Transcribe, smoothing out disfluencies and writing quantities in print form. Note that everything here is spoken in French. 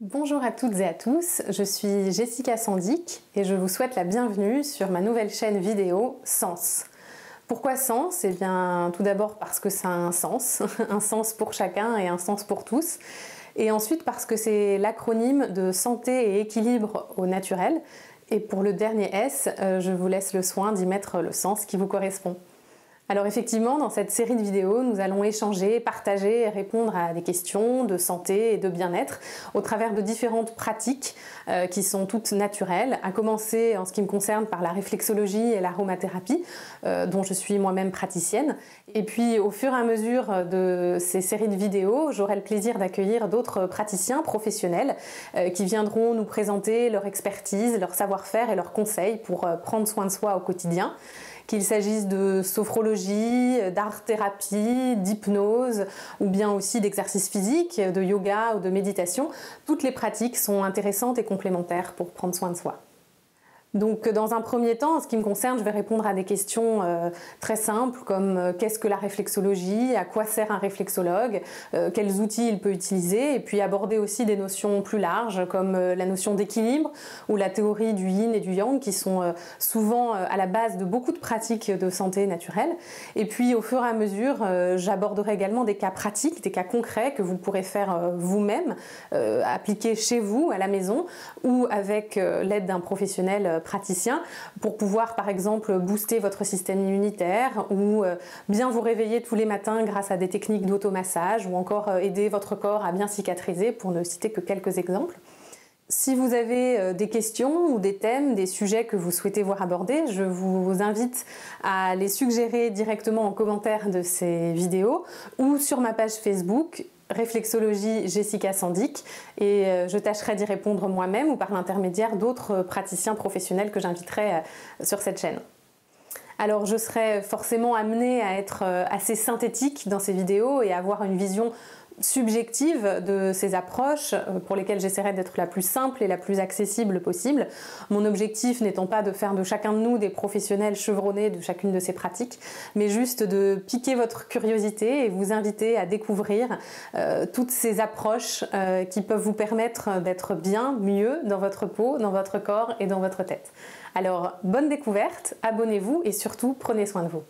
Bonjour à toutes et à tous, je suis Jessica Sandic et je vous souhaite la bienvenue sur ma nouvelle chaîne vidéo Sens. Pourquoi Sens? Eh bien, tout d'abord parce que ça a un sens pour chacun et un sens pour tous. Et ensuite parce que c'est l'acronyme de santé et équilibre au naturel. Et pour le dernier S, je vous laisse le soin d'y mettre le sens qui vous correspond. Alors effectivement, dans cette série de vidéos, nous allons échanger, partager et répondre à des questions de santé et de bien-être au travers de différentes pratiques qui sont toutes naturelles, à commencer en ce qui me concerne par la réflexologie et l'aromathérapie, dont je suis moi-même praticienne. Et puis au fur et à mesure de ces séries de vidéos, j'aurai le plaisir d'accueillir d'autres praticiens professionnels qui viendront nous présenter leur expertise, leur savoir-faire et leurs conseils pour prendre soin de soi au quotidien. Qu'il s'agisse de sophrologie, d'art-thérapie, d'hypnose ou bien aussi d'exercice physique, de yoga ou de méditation, toutes les pratiques sont intéressantes et complémentaires pour prendre soin de soi. Donc dans un premier temps, en ce qui me concerne, je vais répondre à des questions très simples comme qu'est-ce que la réflexologie, à quoi sert un réflexologue, quels outils il peut utiliser, et puis aborder aussi des notions plus larges comme la notion d'équilibre ou la théorie du yin et du yang qui sont souvent à la base de beaucoup de pratiques de santé naturelle. Et puis au fur et à mesure, j'aborderai également des cas pratiques, des cas concrets que vous pourrez faire vous-même, appliquer chez vous, à la maison, ou avec l'aide d'un professionnel praticien pour pouvoir par exemple booster votre système immunitaire ou bien vous réveiller tous les matins grâce à des techniques d'automassage ou encore aider votre corps à bien cicatriser pour ne citer que quelques exemples. Si vous avez des questions ou des thèmes, des sujets que vous souhaitez voir abordés, je vous invite à les suggérer directement en commentaire de ces vidéos ou sur ma page Facebook Réflexologie Jessica Sandic et je tâcherai d'y répondre moi-même ou par l'intermédiaire d'autres praticiens professionnels que j'inviterai sur cette chaîne. Alors je serai forcément amenée à être assez synthétique dans ces vidéos et à avoir une vision subjective de ces approches pour lesquelles j'essaierai d'être la plus simple et la plus accessible possible. Mon objectif n'étant pas de faire de chacun de nous des professionnels chevronnés de chacune de ces pratiques, mais juste de piquer votre curiosité et vous inviter à découvrir toutes ces approches qui peuvent vous permettre d'être bien, mieux dans votre peau, dans votre corps et dans votre tête. Alors bonne découverte, abonnez-vous et surtout prenez soin de vous.